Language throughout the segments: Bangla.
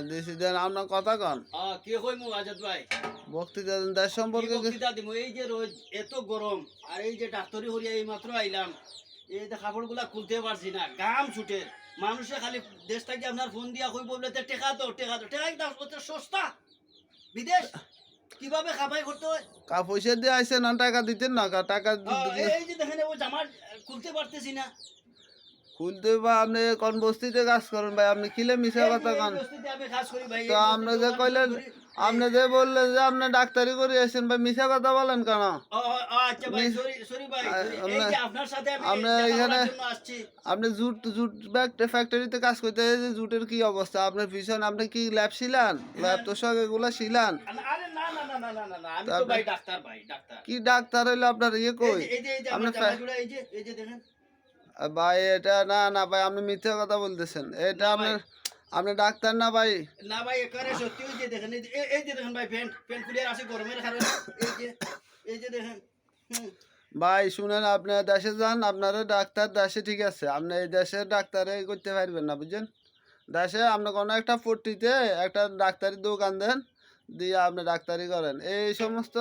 দিছি দেন আপনার কথা কন কে কইমু আজাদ ভাই বক্তৃতা দেন দেশ সম্পর্কে বক্তৃতা দিমু। এই যে রোজ এত গরম, আর এই যে ডাক্তারি হরিয়া এই মাত্র আইলাম, এই যে কাপড়গুলা খুলতে পারছি না, গাম ছুটে। মানুষে খালি দেশ থেকে আপনার ফোন দিয়া কইব বলে টেকা তো টেকা তো টেকা কি সস্তা বিদেশ কিভাবে খাবাই করতে হয়। পয়সা দিয়ে আইসে না টাকা দিতেন না টাকা এই যে দেখেন ওই জামা খুলতে পারতেছি না। খুলতে বা আপনি কোন বস্তিতে কাজ করেন ভাই, আপনি কিলে মিশা কথা কন। আমি কাজ করি ভাই। তো আপনি যে কইলেন, আপনি যে বললেন যে আপনি ডাক্তারি করে আসেন ভাই, মিশা কথা বলেন কেন? আচ্ছা ভাই, সরি ভাই, এই যে আপনার সাথে আমি আপনি দেখা এখানে করার জন্য আসছি। আপনি জুট জুট ফ্যাক্টরিতে কাজ করতে, যে জুটের কি অবস্থা আপনার পিছনে? আপনি কি ল্যাব ছিলেন? ল্যাব তো সব এগুলা ছিলেন। আরে না না না না না না না, আমি তো ভাই ডাক্তার, ভাই ডাক্তার। কি ডাক্তার হইলো আপনার? ইয়ে কই এই যে আপনি আমার জামাগুলো, এই যে দেখেন ভাই, এটা না না ভাই, আপনি মিথ্যা কথা বলতেছেন। এটা আপনার, আপনি ডাক্তার না ভাই। না ভাই, একেবারে সত্যি। ওই যে দেখেন, এই যে দেখেন ভাই, প্যান্ট খুলে আসে গরমের কারণে। এই যে দেখেন। ভাই শুনেন, আপনি দেশে যান, আপনারা ডাক্তার দেশে ঠিক আছে, আপনি এই দেশের ডাক্তারে করতে পারবেন না, বুঝছেন? দেশে আপনি কোনো একটা পট্টিতে একটা ডাক্তারি দোকান দেন, দিয়ে আপনি ডাক্তারি করেন। এই সমস্ত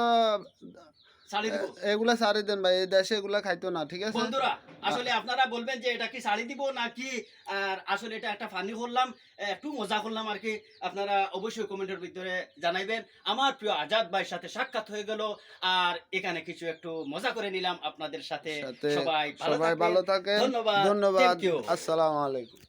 এগুলা ছাড়ি দেন ভাই, এই দেশে এগুলা খাইতো না, ঠিক আছে বন্ধুরা? আসলে আপনারা বলবেন যে এটা কি শাড়ি দিব নাকি, আর আসলে এটা একটা ফানি করলাম, একটু মজা করলাম আর কি। আপনারা অবশ্যই কমেন্টের ভিতরে জানাইবেন। আমার প্রিয় আজাদ ভাইয়ের সাথে সাক্ষাৎ হয়ে গেল, আর এখানে কিছু একটু মজা করে নিলাম আপনাদের সাথে। সবাই ভালো থাকে। ধন্যবাদ। ধন্যবাদ। আসসালামু আলাইকুম।